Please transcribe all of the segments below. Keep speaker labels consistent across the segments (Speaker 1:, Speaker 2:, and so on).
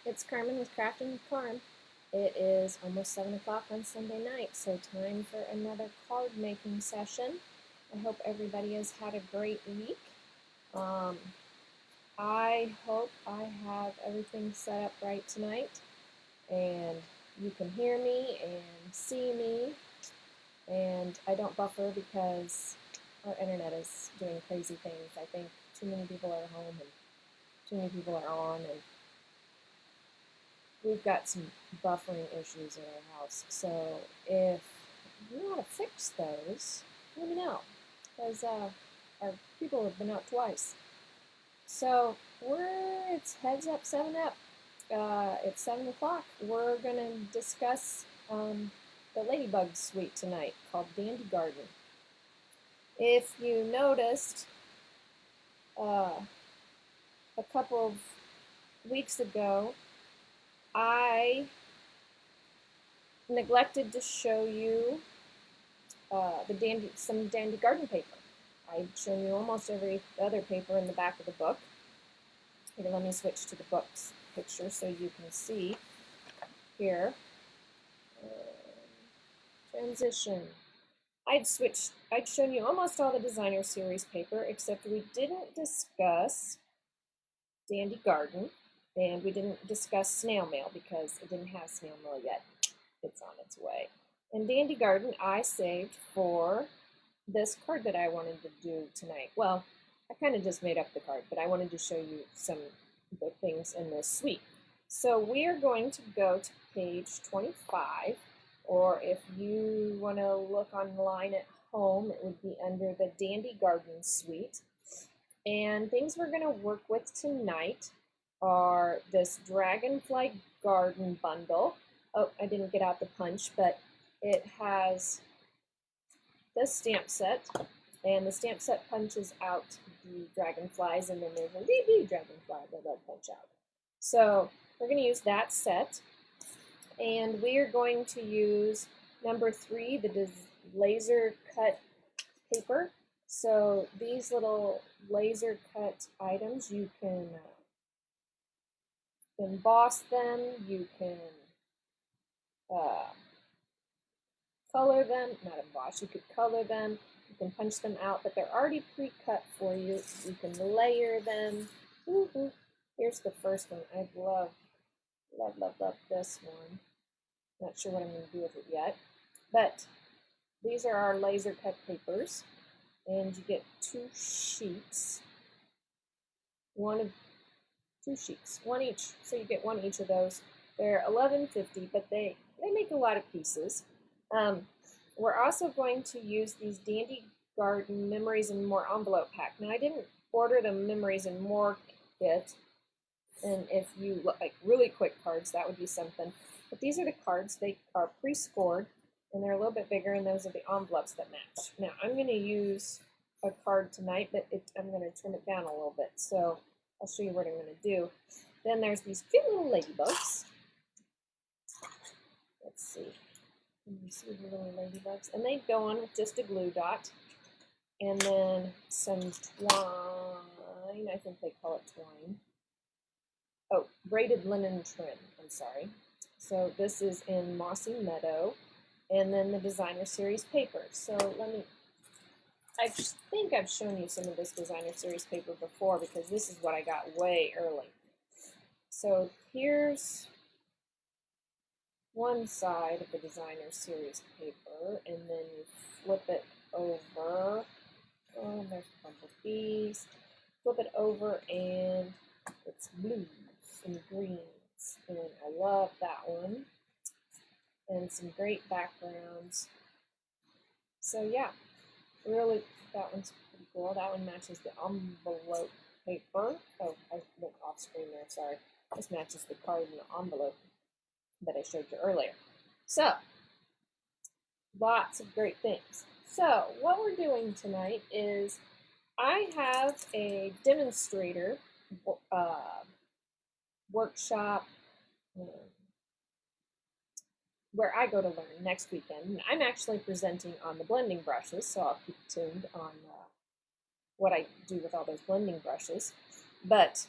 Speaker 1: It's Carmen with Crafting with Carm. It is almost 7 o'clock on Sunday night, so time for another card making session. I hope everybody has had a great week. I hope I have everything set up right tonight and you can hear me and see me, and I don't buffer because our internet is doing crazy things. I think too many people are home and too many people are on, and we've got some buffering issues in our house. So if you want to fix those, let me know, because our people have been out twice. So it's heads up, 7 up. It's 7 o'clock. We're going to discuss the Ladybug Suite tonight called Dandy Garden. If you noticed, a couple of weeks ago, I neglected to show you some Dandy Garden paper. I've shown you almost every other paper in the back of the book. Here, let me switch to the book's picture so you can see here. Transition. I'd shown you almost all the designer series paper, except we didn't discuss Dandy Garden, and we didn't discuss snail mail because it didn't have snail mail yet. It's on its way. And Dandy Garden I saved for this card that I wanted to do tonight. Well, I kind of just made up the card, but I wanted to show you some of the things in this suite. So we are going to go to page 25, or if you want to look online at home, it would be under the Dandy Garden suite. And things we're going to work with tonight are this Dragonfly Garden bundle. Oh, I didn't get out the punch, but it has this stamp set, and the stamp set punches out the dragonflies, and then there's a wee dragonfly that they'll punch out. So we're going to use that set, and we are going to use number 3, the laser cut paper. So these little laser cut items, you can emboss them, you can color them, not emboss, you could color them, you can punch them out, but they're already pre-cut for you. You can layer them. Here's the first one. I love this one. Not sure what I'm going to do with it yet, but these are our laser cut papers, and you get 2 sheets. One each. So you get 1 each of those. They're $11.50, but they make a lot of pieces. We're also going to use these Dandy Garden Memories and More envelope pack. Now, I didn't order the Memories and More kit, and if you like really quick cards, that would be something. But these are the cards. They are pre-scored, and they're a little bit bigger, and those are the envelopes that match. Now, I'm going to use a card tonight, but I'm going to trim it down a little bit, so I'll show you what I'm going to do. Then there's these cute little ladybugs. Let's see. Can you see the little ladybugs? And they go on with just a glue dot. And then some twine. I think they call it twine. Oh, braided linen trim. I'm sorry. So this is in Mossy Meadow. And then the designer series paper. So I think I've shown you some of this designer series paper before, because this is what I got way early. So here's one side of the designer series paper, and then you flip it over. Oh, there's bumblebees. Flip it over, and it's blues and greens, and I love that one. And some great backgrounds. So yeah, really, that one's pretty cool. That one matches the envelope paper. Oh, I went off screen there, sorry. This matches the card in the envelope that I showed you earlier. So, lots of great things. So, what we're doing tonight is I have a demonstrator workshop where I go to learn next weekend. And I'm actually presenting on the blending brushes, so I'll keep tuned on what I do with all those blending brushes. But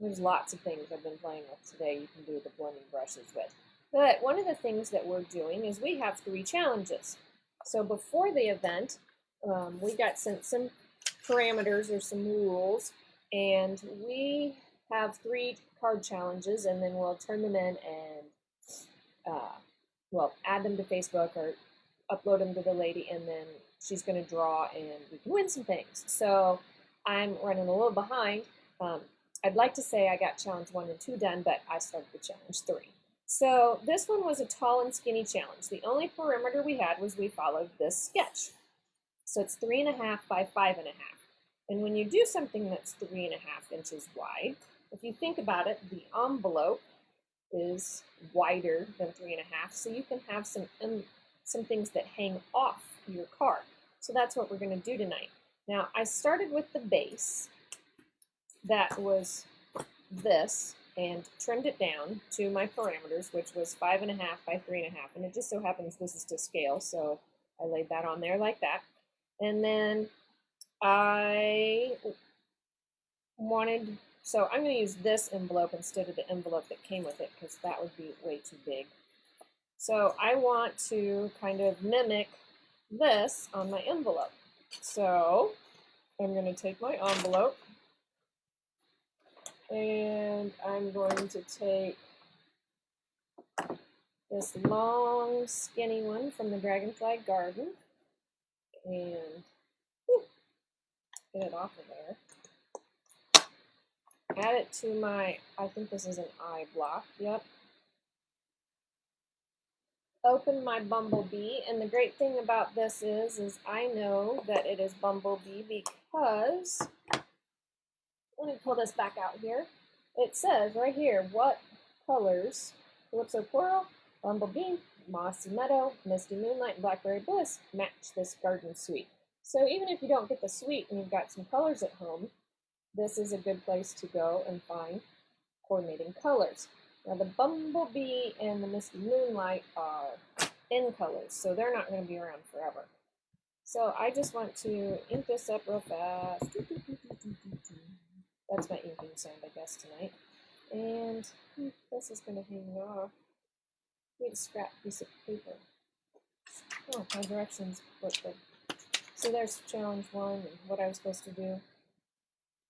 Speaker 1: There's lots of things I've been playing with today you can do the blending brushes with. But one of the things that we're doing is we have 3 challenges. So before the event, we got sent some parameters or some rules, and we have 3 card challenges, and then we'll turn them in and well, add them to Facebook or upload them to the lady, and then she's going to draw and we can win some things. So I'm running a little behind. I'd like to say I got challenge 1 and 2 done, but I started with challenge 3. So this one was a tall and skinny challenge. The only perimeter we had was we followed this sketch. So it's 3.5 by 5.5. And when you do something that's 3.5 inches wide, if you think about it, the envelope is wider than 3.5, so you can have some things that hang off your card. So that's what we're going to do tonight. Now I started with the base that was this and trimmed it down to my parameters, which was 5.5 by 3.5, and it just so happens this is to scale, so I laid that on there like that. And then I wanted, so I'm going to use this envelope instead of the envelope that came with it because that would be way too big. So I want to kind of mimic this on my envelope. So I'm going to take my envelope and I'm going to take this long skinny one from the Dragonfly Garden and get it off of there. Add it to my, I think this is an eye block, yep. Open my Bumblebee, and the great thing about this is I know that it is Bumblebee because, let me pull this back out here. It says right here what colors Calypso Coral, Bumblebee, Mossy Meadow, Misty Moonlight, and Blackberry Bliss match this garden suite. So even if you don't get the suite and you've got some colors at home, this is a good place to go and find coordinating colors. Now the Bumblebee and the Misty Moonlight are in colors, so they're not going to be around forever. So I just want to ink this up real fast. That's my inking sound, I guess, tonight. And this is going to hang off. Need a scrap piece of paper. Oh, my directions look good. So there's challenge 1 and what I was supposed to do.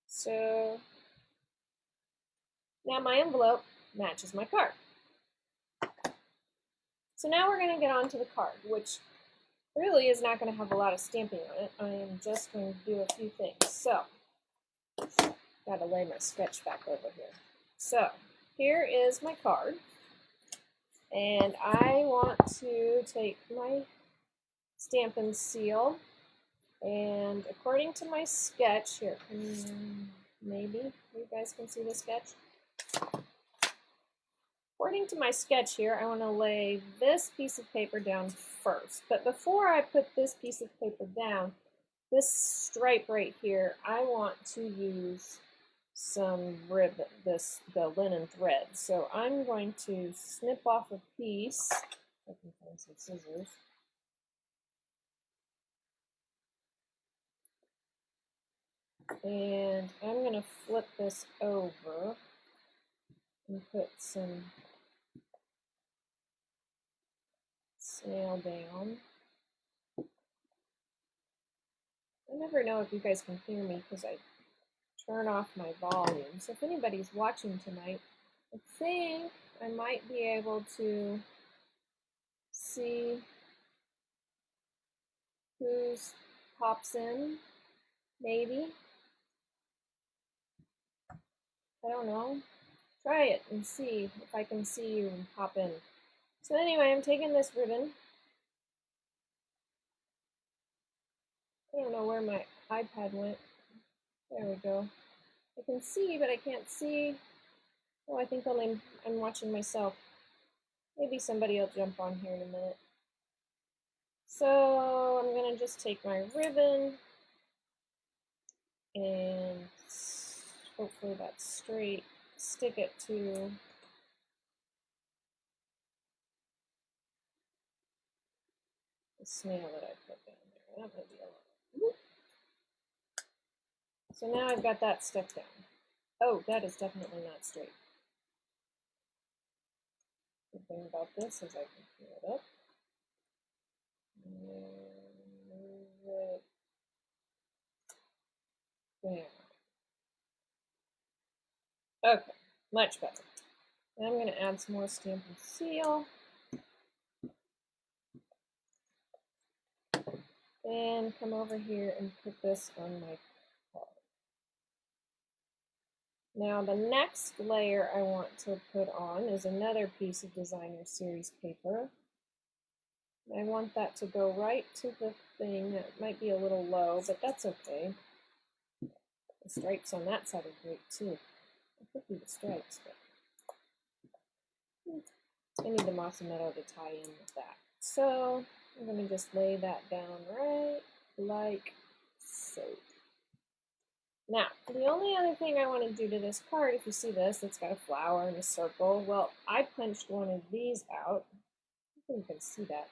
Speaker 1: So now my envelope matches my card. So now we're going to get on to the card, which really is not going to have a lot of stamping on it. I am just going to do a few things. So, got to lay my sketch back over here. So, here is my card, and I want to take my Stampin' Seal, and according to my sketch here, maybe you guys can see the sketch. According to my sketch here, I want to lay this piece of paper down first. But before I put this piece of paper down, this stripe right here, I want to use some ribbon, the linen thread. So I'm going to snip off a piece. I can find some scissors. And I'm going to flip this over and put some snail down. I never know if you guys can hear me because I turn off my volume. So if anybody's watching tonight, I think I might be able to see who pops in, maybe. I don't know. Try it and see if I can see you and pop in. So anyway, I'm taking this ribbon. I don't know where my iPad went. There we go. I can see, but I can't see. Oh, I think only I'm watching myself. Maybe somebody will jump on here in a minute. So I'm going to just take my ribbon and hopefully that's straight. Stick it to the snail that I put down there. That might be a lot. So now I've got that stuck down. Oh, that is definitely not straight. The thing about this is I can clear it up. And move it down. Okay, much better. Now I'm going to add some more Stampin' Seal. And come over here and put this on my card. Now the next layer I want to put on is another piece of Designer Series paper. I want that to go right to the thing. That might be a little low, but that's okay. The stripes on that side are great too. I could do the stripes, but I need the Mossy Meadow to tie in with that. So I'm going to just lay that down right like so. Now, the only other thing I want to do to this card, if you see this, it's got a flower and a circle. Well, I punched one of these out. I think you can see that.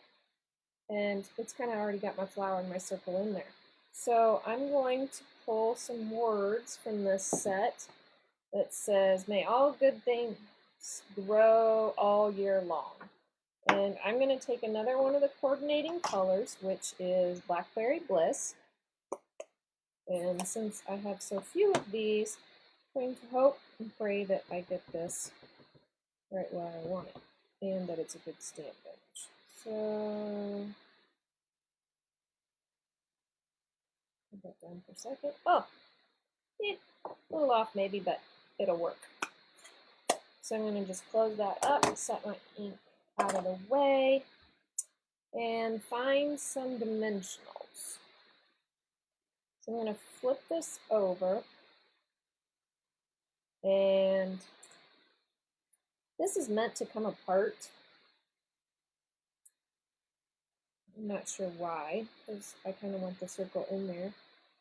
Speaker 1: And it's kind of already got my flower and my circle in there. So I'm going to pull some words from this set that says, may all good things grow all year long. And I'm going to take another one of the coordinating colors, which is Blackberry Bliss. And since I have so few of these, I'm going to hope and pray that I get this right where I want it, and that it's a good stamp image. So, put that down for a second. Oh, a little off maybe, but it'll work. So I'm going to just close that up, set my ink out of the way, and find some dimensionals. So I'm going to flip this over, and this is meant to come apart. I'm not sure why, because I kind of want the circle in there.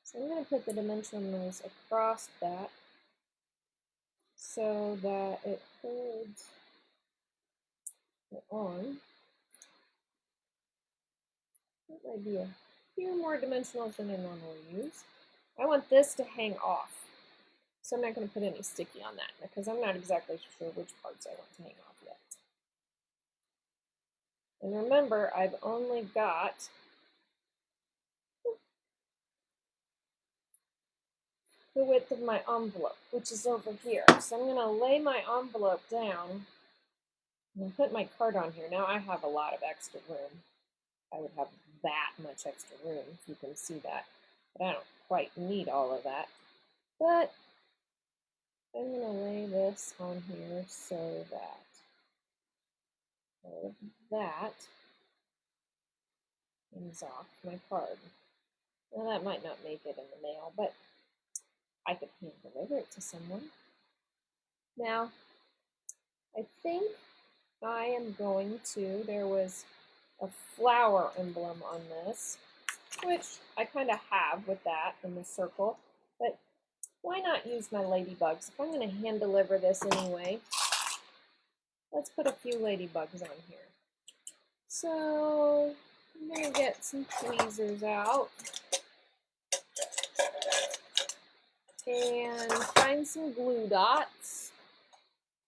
Speaker 1: So I'm going to put the dimensionals across that so that it holds it on. That might be a few more dimensionals than I normally use. I want this to hang off. So I'm not going to put any sticky on that because I'm not exactly sure which parts I want to hang off yet. And remember, I've only got the width of my envelope, which is over here. So I'm going to lay my envelope down and put my card on here. Now I have a lot of extra room. I would have that much extra room, if you can see that. But I don't quite need all of that. But I'm going to lay this on here so that all of that comes off my card. Now that might not make it in the mail, but I could hand deliver it to someone. Now, I think I am going to, there was a flower emblem on this, which I kind of have with that in the circle, but why not use my ladybugs? If I'm going to hand deliver this anyway, let's put a few ladybugs on here. So I'm going to get some tweezers out and find some glue dots.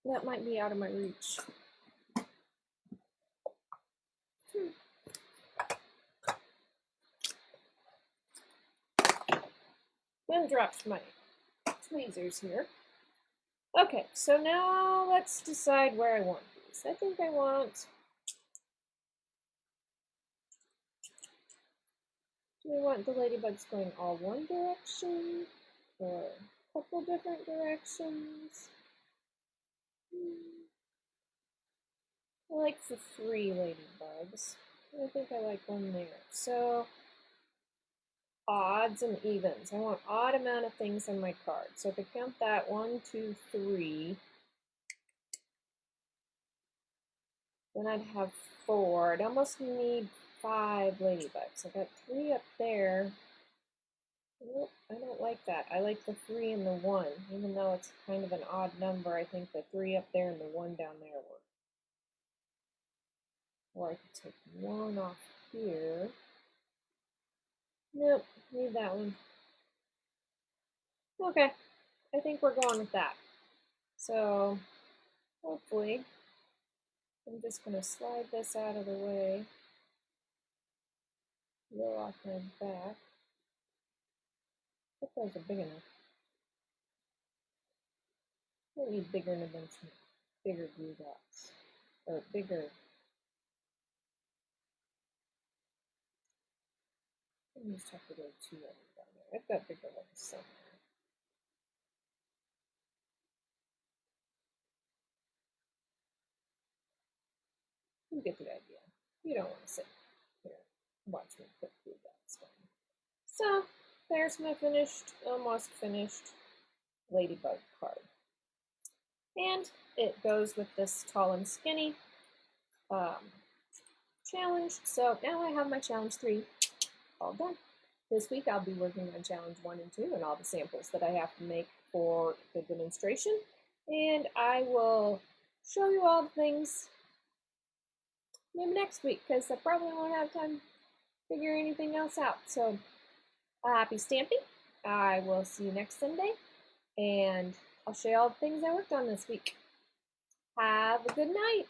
Speaker 1: That might be out of my reach. Then dropped my tweezers here. Okay, so now let's decide where I want these. I think I want, do we want the ladybugs going all one direction or a couple different directions? I like the 3 ladybugs. I think I like one there. So odds and evens. I want odd amount of things on my card. So if I count that, 1, 2, 3, then I'd have 4. I'd almost need 5 ladybugs. I got 3 up there. Nope, I don't like that. I like the 3 and the 1. Even though it's kind of an odd number, I think the 3 up there and the 1 down there work. Or I could take 1 off here. Nope, leave that one. Okay, I think we're going with that. So hopefully, I'm just going to slide this out of the way, roll off my back. I hope those are big enough. I need bigger dimension, bigger glue dots, or bigger. I just have to go too heavy down there. I've got bigger ones somewhere. You get the idea. You don't want to sit here and watch me put glue dots down. So there's my finished, almost finished ladybug card. And it goes with this tall and skinny challenge. So now I have my challenge 3 all done. This week I'll be working on challenge 1 and 2 and all the samples that I have to make for the demonstration. And I will show you all the things maybe next week because I probably won't have time to figure anything else out. So happy stamping. I will see you next Sunday and I'll show you all the things I worked on this week. Have a good night.